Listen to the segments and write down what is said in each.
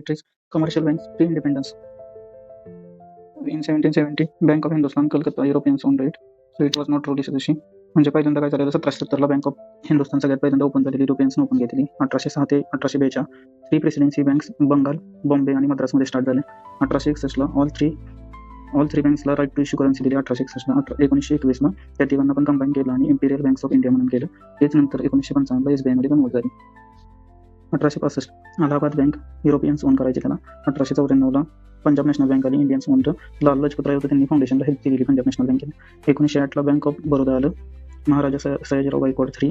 country's commercial banks pre-independence. In 1770, Bank of Hindustan, Kolkata, Europeans owned it, so it was not truly Swedish. म्हणजे पहिल्यांदा काय झालेलं 1770ला bank of Hindustan सगळ्यात पहिल्यांदा open झालेली, युरोपियन्सने ओपन घेतली. 1806 ते 1842 3 प्रेसिडेन्सी बँक्स बंगाल, बॉम्बे आणि मद्रासमध्ये स्टार्ट झाले. 1861ला ऑल थ्री बँक्सला राईट टू इश्यू करन्सी दिली. 1861ला 1921ला त्या तिघांना पण कंबाईन केलं आणि इम्पिरियल बँक्स ऑफ इंडिया म्हणून केलं. तेच नंतर 1955ला SBI मध्ये कन्वर्ट झाली. 1865 अलाहाबाद बँक युरोपियन्स ओन करायचे त्याला. 1894ला पंजाब नॅशनल बँक आली, इंडियन्स ओनड. लाल लजपत राय होते, त्यांनी फाउंडेशनला हेल्प दिली पंजाब नॅशनल बँकेने. 1908ला बँक ऑफ बरोदा आलं, महाराजा सयाजीराव गायकवाड III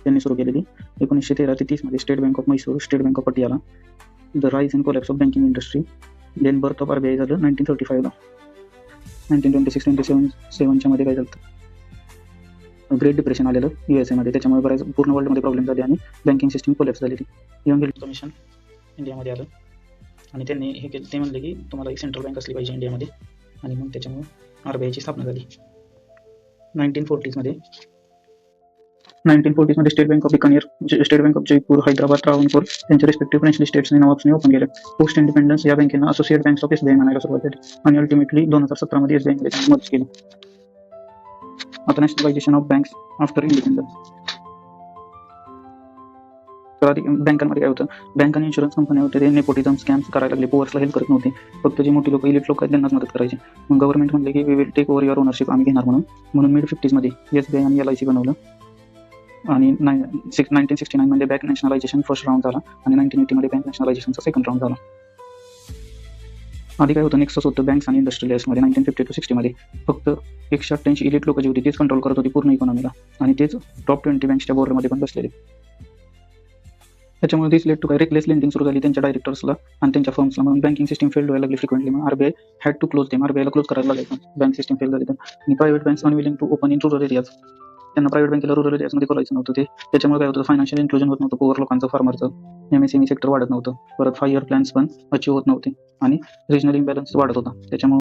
यांनी सुरू केलेली. 1913 ते 30 मध्ये State Bank of Mysore, State Bank of Patiala. The rise and collapse of banking industry. Then birth of RBI झालं 1935ला. 1926-27 मध्ये काय झालं, ग्रेट डिप्रेशन आलेलं USA मध्ये, त्याच्यामुळे बऱ्याच पूर्ण वर्ल्डमध्ये प्रॉब्लेम झाले आणि बँकिंग सिस्टम कोलॅप्स झालेली. यंग इंडियन कमिशन इंडियामध्ये आलं आणि त्यांनी हे केलं, ते म्हणले की तुम्हाला एक सेंट्रल बँक असली पाहिजे इंडियामध्ये, आणि मग त्याच्यामुळे RBI ची स्थापना झाली. 1940s मध्ये State Bank of Bikaner, State Bank of Jaipur, Hyderabad, Travancore त्यांच्या रिस्पेक्टिव्ह फ्रेंचली स्टेट्सने नवाबने ओपन केले. पोस्ट इंडिपेंडन्स या बँकेनं असोसिएट बँक्स ऑफ SBI म्हणायला सुरुवात झाली आणि अल्टिमेटली 2017 मध्ये SBI मध्ये मर्ज केलं. आता nationalisation of banks after independence. तर आधी बँकांमध्ये काय होतं, बँक आणि इन्शुरन्स कंपन्या होते, ते नेपोटिझम स्कॅम्स करायला लागले, पोअर्सला हेल्प करत नव्हते, फक्त जे मोठी लोक, इलिट लोक आहेत त्यांनाच मदत करायचे. मग गव्हर्नमेंट म्हणले की we will take over your ownership, आम्ही घेणार म्हणून मिड-50s मध्ये SBI आणि LIC बनवलं आणि 1969 मध्ये बँक नॅशनलायझेशन फर्स्ट राऊंड झाला आणि 1980 मध्ये बँक नॅशनलायझेशनचा सेकंड राऊंड झाला. आधी काय होतं, नेक्सस होतं बँक्स आणि इंडस्ट्रियलिस्टमध्ये. 1950 to 60 मध्ये फक्त 188 इलिट लोक जी होती तेच कंट्रोल करत होती पूर्ण इकॉनॉमीला, आणि तेच टॉप 20 बँक्सच्या बोर्डमध्ये पण बसलेले. त्याच्यामुळे दिस लेड टू काय रेकलेस लेंडिंग सुरू झाली त्यांच्या डायरेक्टर्सला आणि त्यांच्या फर्म्सला. म्हणून बँकिंग सिस्टम फेल व्हायला लागली फ्रिक्वेंटली. मग RBI had to close them, RBI ला क्लोज करायला लागायचं बँक सिस्टम फेल झाली तर. आणि private banks unwilling to open in rural areas, त्यांना प्रायव्हेट बँकेला रुरल एरियाजमध्ये खोलायचं नव्हतं ते. त्याच्यामुळे काय होतं, फायनान्शियल इन्क्लुजन होत नव्हतं, पोअर लोकांचं, फार्मरचं, MSME सेक्टर वाढत नव्हतं, परत 5 year प्लॅन्स पण अचीव्ह होत नव्हते आणि रिजनल इम्बॅलन्स वाढत होता. त्याच्यामुळे